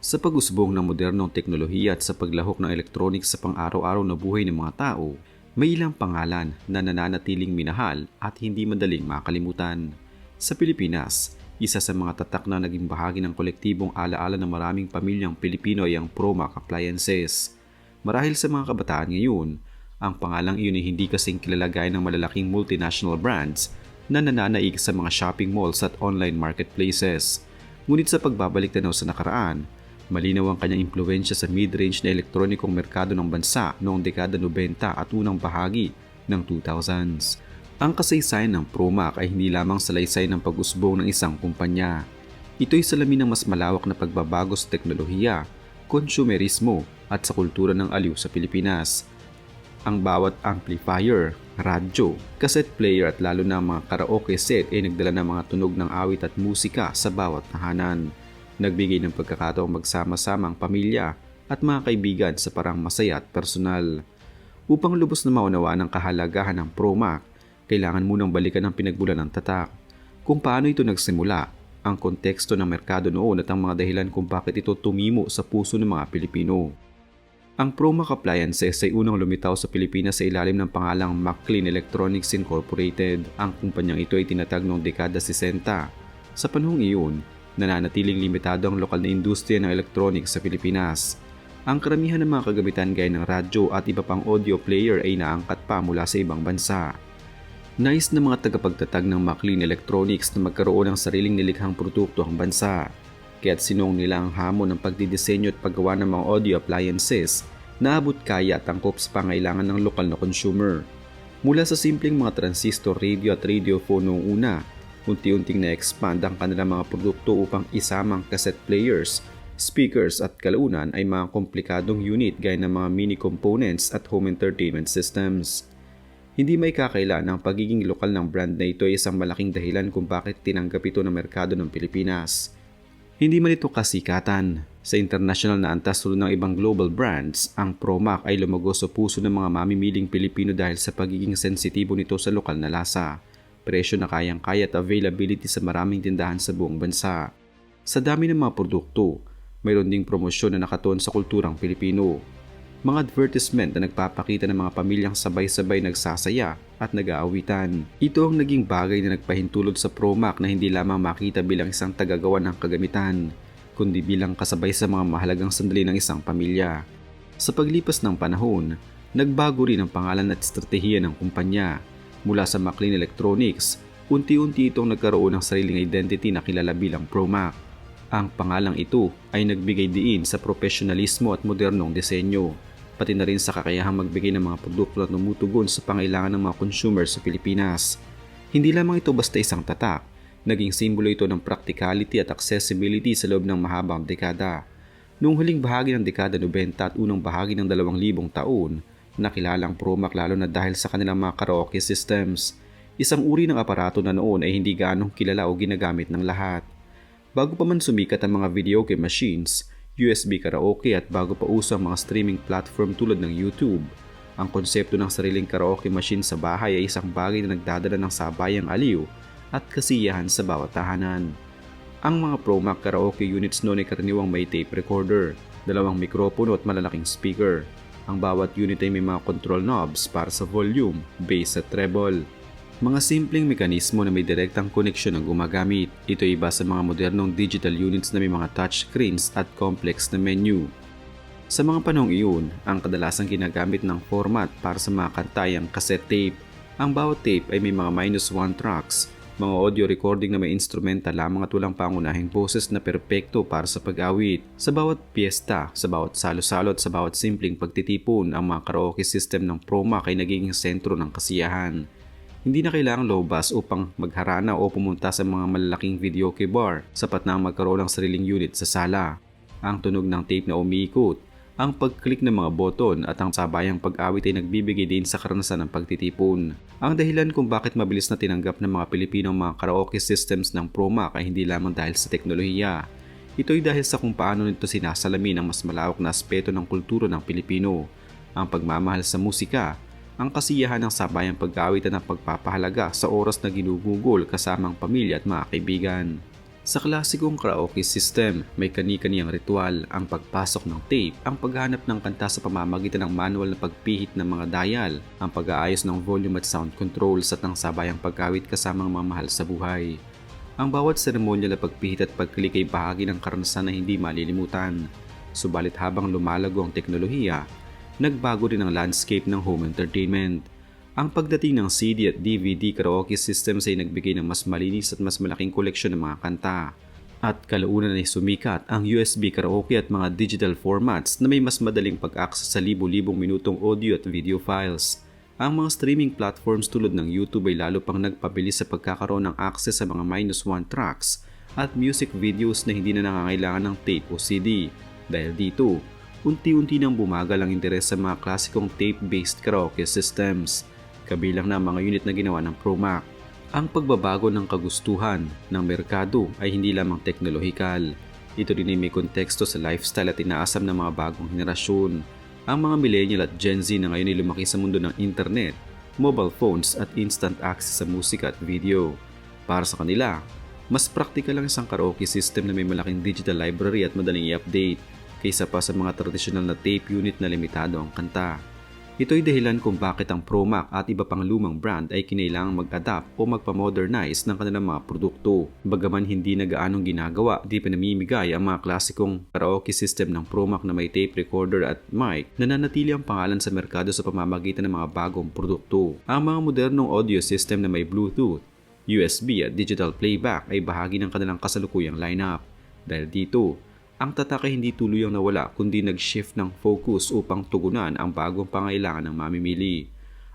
Sa pag-usbong ng modernong teknolohiya at sa paglahok ng electronics sa pang-araw-araw na buhay ng mga tao, may ilang pangalan na nananatiling minahal at hindi madaling makalimutan. Sa Pilipinas, isa sa mga tatak na naging bahagi ng kolektibong alaala ng maraming pamilyang Pilipino ay ang Promac Appliances. Marahil sa mga kabataan ngayon, ang pangalang iyon ay hindi kasing kilala gaya ng malalaking multinational brands na nananaig sa mga shopping malls at online marketplaces. Ngunit sa pagbabalik tanaw sa nakaraan, malinaw ang kanyang impluwensya sa mid-range na elektronikong merkado ng bansa noong dekada 90 at unang bahagi ng 2000s. Ang kasaysayan ng Promac ay hindi lamang salaysay ng pag-usbong ng isang kumpanya. Ito'y salamin ng mas malawak na pagbabago sa teknolohiya, konsumerismo at sa kultura ng aliw sa Pilipinas. Ang bawat amplifier, radyo, cassette player at lalo na mga karaoke set ay nagdala ng mga tunog ng awit at musika sa bawat tahanan. Nagbigay ng pagkakataong magsama-sama ang pamilya at mga kaibigan sa parang masaya at personal. Upang lubos na maunawaan ang kahalagahan ng Promac, kailangan munang balikan ang pinagmulan ng tatak. Kung paano ito nagsimula, ang konteksto ng merkado noon at ang mga dahilan kung bakit ito tumimo sa puso ng mga Pilipino. Ang Promac Appliances ay unang lumitaw sa Pilipinas sa ilalim ng pangalang McLean Electronics Incorporated. Ang kumpanyang ito ay tinatag noong dekada 60. Sa panahong iyon, nananatiling limitado ang lokal na industriya ng electronics sa Pilipinas. Ang karamihan ng mga kagamitan gaya ng radyo at iba pang audio player ay naangkat pa mula sa ibang bansa. Nais ng mga tagapagtatag ng McLean Electronics na magkaroon ng sariling nilikhang produkto ang bansa. Kaya't sinong nila ang hamon ng pagdidisenyo at paggawa ng mga audio appliances na abot kaya at angkop sa pangailangan ng lokal na consumer. Mula sa simpleng mga transistor radio at radiophone noong una, unti-unting na-expand ang kanilang mga produkto upang isamang cassette players, speakers at kalaunan ay mga komplikadong unit gaya ng mga mini components at home entertainment systems. Hindi may kakailan ang pagiging lokal ng brand na ito ay isang malaking dahilan kung bakit tinanggap ito ng merkado ng Pilipinas. Hindi man ito kasikatan. Sa international na antas tulad ng ibang global brands, ang Promac ay lumago sa puso ng mga mamimiling Pilipino dahil sa pagiging sensitibo nito sa lokal na lasa, presyo na kayang-kaya at availability sa maraming tindahan sa buong bansa. Sa dami ng mga produkto, mayroon ding promosyon na nakatuon sa kulturang Pilipino. Mga advertisement na nagpapakita ng mga pamilyang sabay-sabay nagsasaya at nag-aawitan. Ito ang naging bagay na nagpahintulot sa Promac na hindi lamang makita bilang isang tagagawa ng kagamitan, kundi bilang kasabay sa mga mahalagang sandali ng isang pamilya. Sa paglipas ng panahon, nagbago rin ang pangalan at estratehiya ng kumpanya. Mula sa McLean Electronics, unti-unti itong nagkaroon ng sariling identity na kilala bilang Promac. Ang pangalang ito ay nagbigay diin sa profesionalismo at modernong disenyo, pati na rin sa kakayahang magbigay ng mga produkto na tumutugon sa pangailangan ng mga consumer sa Pilipinas. Hindi lamang ito basta isang tatak, naging simbolo ito ng practicality at accessibility sa loob ng mahabang dekada. Noong huling bahagi ng dekada 90 at unang bahagi ng 2000 taon, nakilala ang Promac lalo na dahil sa kanilang mga karaoke systems, isang uri ng aparato na noon ay hindi gaanong kilala o ginagamit ng lahat. Bago pa man sumikat ang mga video game machines, USB karaoke at bago pa uso ang mga streaming platform tulad ng YouTube, ang konsepto ng sariling karaoke machine sa bahay ay isang bagay na nagdadala ng sabayang aliw at kasiyahan sa bawat tahanan. Ang mga Promac karaoke units noon ay karaniwang may tape recorder, dalawang mikropono at malalaking speaker. Ang bawat unit ay may mga control knobs para sa volume, bass at treble. Mga simpleng mekanismo na may direktang koneksyon ang gumagamit. Ito iba sa mga modernong digital units na may mga touchscreens at complex na menu. Sa mga panahong iyon, ang kadalasang ginagamit ng format para sa mga kanta ay ang cassette tape. Ang bawat tape ay may mga -1 tracks, mga audio recording na may instrumental lamang at walang pangunahing boses na perpekto para sa pag-awit. Sa bawat piyesta, sa bawat salo-salo at sa bawat simpleng pagtitipon, ang mga karaoke system ng Promac ay nagiging sentro ng kasiyahan. Hindi na kailangang lobas upang magharana o pumunta sa mga malalaking videoke bar, sapat na ang magkaroon ng sariling unit sa sala. Ang tunog ng tape na umiikot, ang pag-click ng mga button at ang sabayang pag-awit ay nagbibigay din sa karanasan ng pagtitipon. Ang dahilan kung bakit mabilis na tinanggap ng mga Pilipino ang mga karaoke systems ng Promac ay hindi lamang dahil sa teknolohiya. Ito'y dahil sa kung paano nito sinasalamin ang mas malawak na aspeto ng kultura ng Pilipino, ang pagmamahal sa musika, ang kasiyahan ng sabayang pag-awit at ang pagpapahalaga sa oras na ginugugol kasamang pamilya at mga kaibigan. Sa klasikong karaoke system, may kani-kaniyang ritual, ang pagpasok ng tape, ang paghanap ng kanta sa pamamagitan ng manual na pagpihit ng mga dial, ang pag-aayos ng volume at sound controls at ang sabayang pagkawit kasamang mga mahal sa buhay. Ang bawat seremonyal na pagpihit at pagklik ay bahagi ng karanasan na hindi malilimutan. Subalit habang lumalago ang teknolohiya, nagbago rin ang landscape ng home entertainment. Ang pagdating ng CD at DVD karaoke systems ay nagbigay ng mas malinis at mas malaking koleksyon ng mga kanta. At kalaunan ay sumikat ang USB karaoke at mga digital formats na may mas madaling pag-access sa libo-libong minutong audio at video files. Ang mga streaming platforms tulad ng YouTube ay lalo pang nagpabilis sa pagkakaroon ng access sa mga -1 tracks at music videos na hindi na nangangailangan ng tape o CD. Dahil dito, unti-unti nang bumagal ang interes sa mga klasikong tape-based karaoke systems, kabilang na mga unit na ginawa ng Promac. Ang pagbabago ng kagustuhan ng merkado ay hindi lamang teknolohikal. Ito rin ay may konteksto sa lifestyle at inaasam ng mga bagong henerasyon. Ang mga millennial at Gen Z na ngayon ay lumaki sa mundo ng internet, mobile phones at instant access sa musika at video. Para sa kanila, mas praktikal ang isang karaoke system na may malaking digital library at madaling i-update kaysa pa sa mga tradisyonal na tape unit na limitado ang kanta. Ito'y dahilan kung bakit ang Promac at iba pang lumang brand ay kinailangang mag-adapt o magpa-modernize ng kanilang mga produkto. Bagaman hindi na gaanong ginagawa, di pinamimigay ang mga klasikong karaoke system ng Promac na may tape recorder at mic, nananatili ang pangalan sa merkado sa pamamagitan ng mga bagong produkto. Ang mga modernong audio system na may Bluetooth, USB at digital playback ay bahagi ng kanilang kasalukuyang lineup. Dahil dito, ang tatak ay hindi tuluyang nawala kundi nag-shift ng focus upang tugunan ang bagong pangailangan ng mamimili.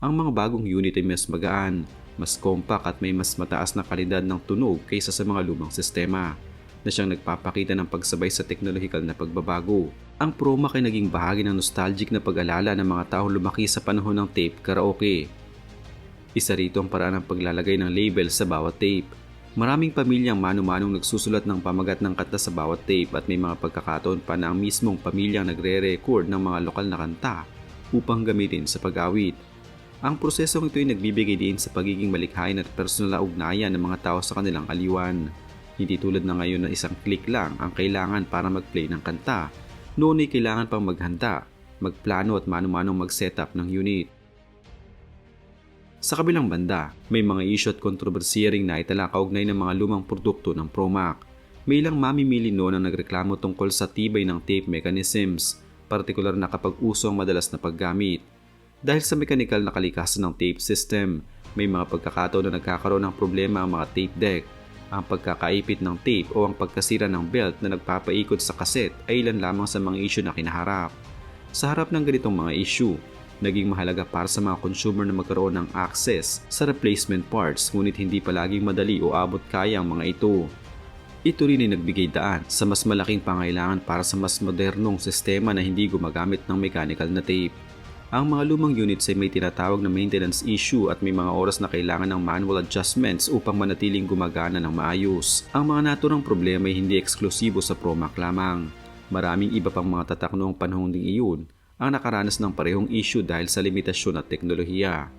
Ang mga bagong unit ay mas magaan, mas compact at may mas mataas na kalidad ng tunog kaysa sa mga lumang sistema na siyang nagpapakita ng pagsabay sa teknolohikal na pagbabago. Ang Promac ay naging bahagi ng nostalgic na pag-alala ng mga taong lumaki sa panahon ng tape karaoke. Isa rito ang paraan ng paglalagay ng label sa bawat tape. Maraming pamilyang mano-manong nagsusulat ng pamagat ng kanta sa bawat tape at may mga pagkakataon pa na ang mismong pamilyang nagre-record ng mga lokal na kanta upang gamitin sa pag-awit. Ang prosesong ito ay nagbibigay din sa pagiging malikhain at personal na ugnayan ng mga tao sa kanilang aliwan. Hindi tulad na ngayon na isang click lang ang kailangan para mag-play ng kanta. Noon ay kailangan pang maghanda, magplano at mano-manong mag-setup ng unit. Sa kabilang banda, may mga issue at kontrobersiya ring naitala kaugnay ng mga lumang produkto ng Promac. May ilang mamimili noon ang nagreklamo tungkol sa tibay ng tape mechanisms, partikular na kapag uso ang madalas na paggamit. Dahil sa mekanikal na kalikasan ng tape system, may mga pagkakataon na nagkakaroon ng problema ang mga tape deck. Ang pagkakaipit ng tape o ang pagkasira ng belt na nagpapaikot sa kaset ay ilan lamang sa mga issue na kinaharap. Sa harap ng ganitong mga issue, naging mahalaga para sa mga consumer na magkaroon ng access sa replacement parts ngunit hindi palaging madali o abot kaya ang mga ito. Ito rin ay nagbigay daan sa mas malaking pangailangan para sa mas modernong sistema na hindi gumagamit ng mechanical na tape. Ang mga lumang units ay may tinatawag na maintenance issue at may mga oras na kailangan ng manual adjustments upang manatiling gumagana ng maayos. Ang mga naturang problema ay hindi eksklusibo sa Promac lamang. Maraming iba pang mga tatak noong panahon ding iyon ang nakaranas ng parehong issue dahil sa limitasyon at teknolohiya.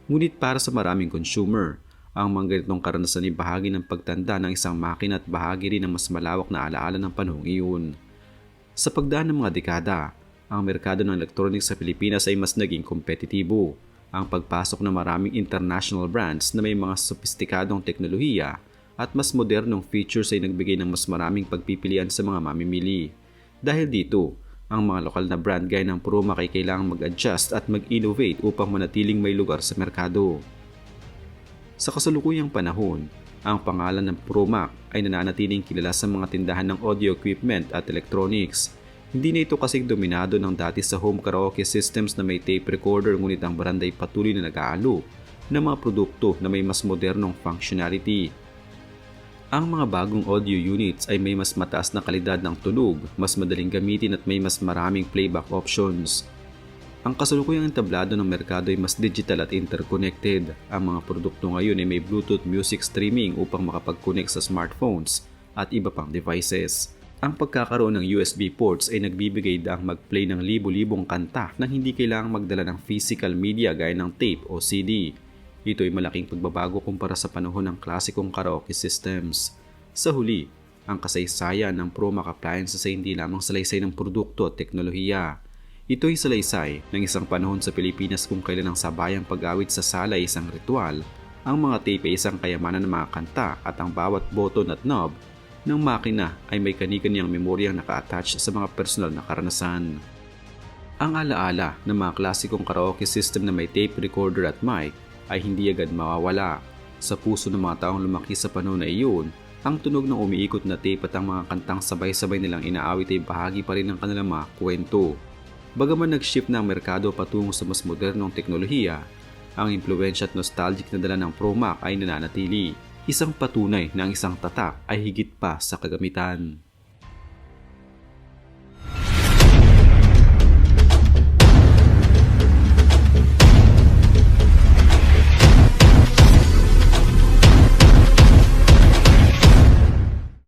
Ngunit para sa maraming consumer, ang mga ganitong karanasan ay bahagi ng pagtanda ng isang makina at bahagi rin ng mas malawak na alaala ng panahong iyon. Sa pagdaan ng mga dekada, ang merkado ng electronics sa Pilipinas ay mas naging kompetitibo. Ang pagpasok ng maraming international brands na may mga sopistikadong teknolohiya at mas modernong features ay nagbigay ng mas maraming pagpipilian sa mga mamimili. Dahil dito, ang mga lokal na brand gaya ng Promac ay kailangang mag-adjust at mag-innovate upang manatiling may lugar sa merkado. Sa kasalukuyang panahon, ang pangalan ng Promac ay nananatiling kilala sa mga tindahan ng audio equipment at electronics. Hindi na ito kasing dominado ng dati sa home karaoke systems na may tape recorder ngunit ang brand ay patuloy na nag-aalok ng mga produkto na may mas modernong functionality. Ang mga bagong audio units ay may mas mataas na kalidad ng tunog, mas madaling gamitin at may mas maraming playback options. Ang kasalukuyang entablado ng merkado ay mas digital at interconnected. Ang mga produkto ngayon ay may Bluetooth music streaming upang makapag-connect sa smartphones at iba pang devices. Ang pagkakaroon ng USB ports ay nagbibigay daang mag-play ng libo-libong kanta nang hindi kailangang magdala ng physical media gaya ng tape o CD. Ito ay malaking pagbabago kumpara sa panahon ng klasikong karaoke systems. Sa huli, ang kasaysayan ng Promac appliances ay hindi lamang salaysay ng produkto at teknolohiya. Ito ay salaysay ng isang panahon sa Pilipinas kung kailan ang sabayang pag-awit sa sala ay isang ritual, ang mga tape ay isang kayamanan ng mga kanta at ang bawat button at knob ng makina ay may kani-kaniyang memoryang naka-attach sa mga personal na karanasan. Ang alaala ng mga klasikong karaoke system na may tape recorder at mic ay hindi agad mawawala. Sa puso ng mga taong lumaki sa panahon na iyon, ang tunog ng umiikot na tape at ang mga kantang sabay-sabay nilang inaawit ay bahagi pa rin ng kanilang mga kwento. Bagaman nag-shift na ang merkado patungo sa mas modernong teknolohiya, ang impluwensya at nostalgic na dala ng Promac ay nananatili. Isang patunay na ang isang tatak ay higit pa sa kagamitan.